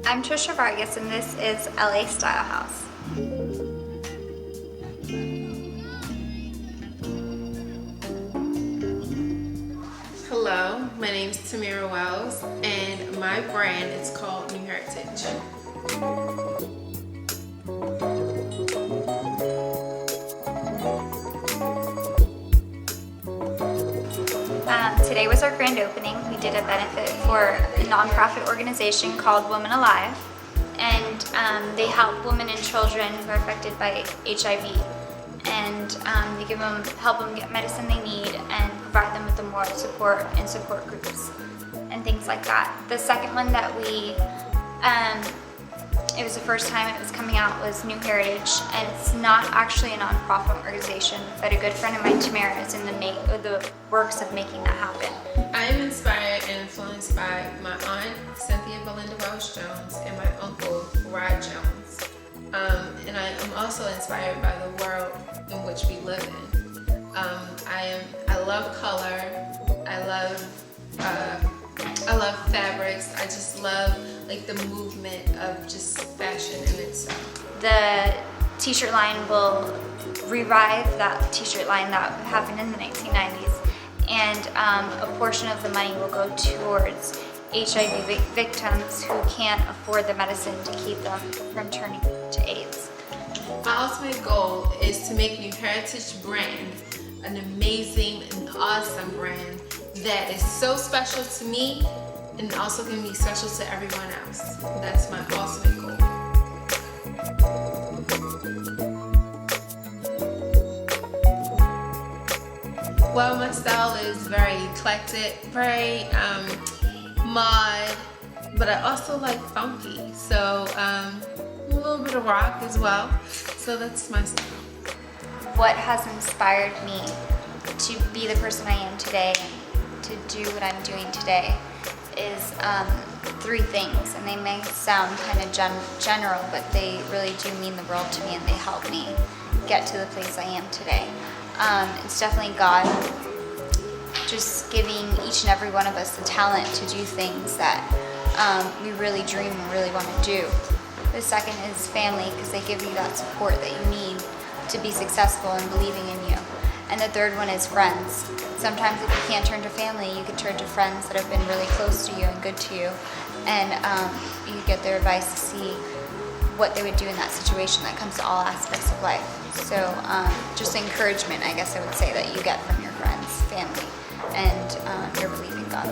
I'm Tricia Vargas and this is LA Style House. Hello, my name is Tamira and my brand is called New Heritage. Today was our grand opening. We did a benefit for a nonprofit organization called Women Alive, and they help women and children who are affected by HIV, and they help them get medicine they need and provide them with the moral support and support groups and things like that. The second one that it was the first time it was coming out, was New Heritage, and it's not actually a nonprofit organization, but a good friend of mine, Tamira, is in the works of making that happen. I am inspired and influenced by my aunt, Cynthia Belinda Welsh Jones, and my uncle, Rod Jones. And I am also inspired by the world in which we live in. I love color, I love fabrics, I just love like the movement of just fashion in itself. The t-shirt line will revive that t-shirt line that happened in the 1990s, and a portion of the money will go towards HIV victims who can't afford the medicine to keep them from turning to AIDS. My ultimate goal is to make New Heritage brand an amazing and awesome brand that is so special to me and also can be special to everyone else. That's my ultimate goal. Well, my style is very eclectic, very mod, but I also like funky. So a little bit of rock as well. So that's my style. What has inspired me to be the person I am today, to do what I'm doing today, is three things, and they may sound kind of general, but they really do mean the world to me, and they help me get to the place I am today. It's definitely God just giving each and every one of us the talent to do things that we really dream and really want to do. The second is family, because they give you that support that you need to be successful and believing in you. And the third one is friends. Sometimes if you can't turn to family, you can turn to friends that have been really close to you and good to you, and you get their advice to see what they would do in that situation. That comes to all aspects of life. So just encouragement, I guess I would say, that you get from your friends, family, and your belief in God.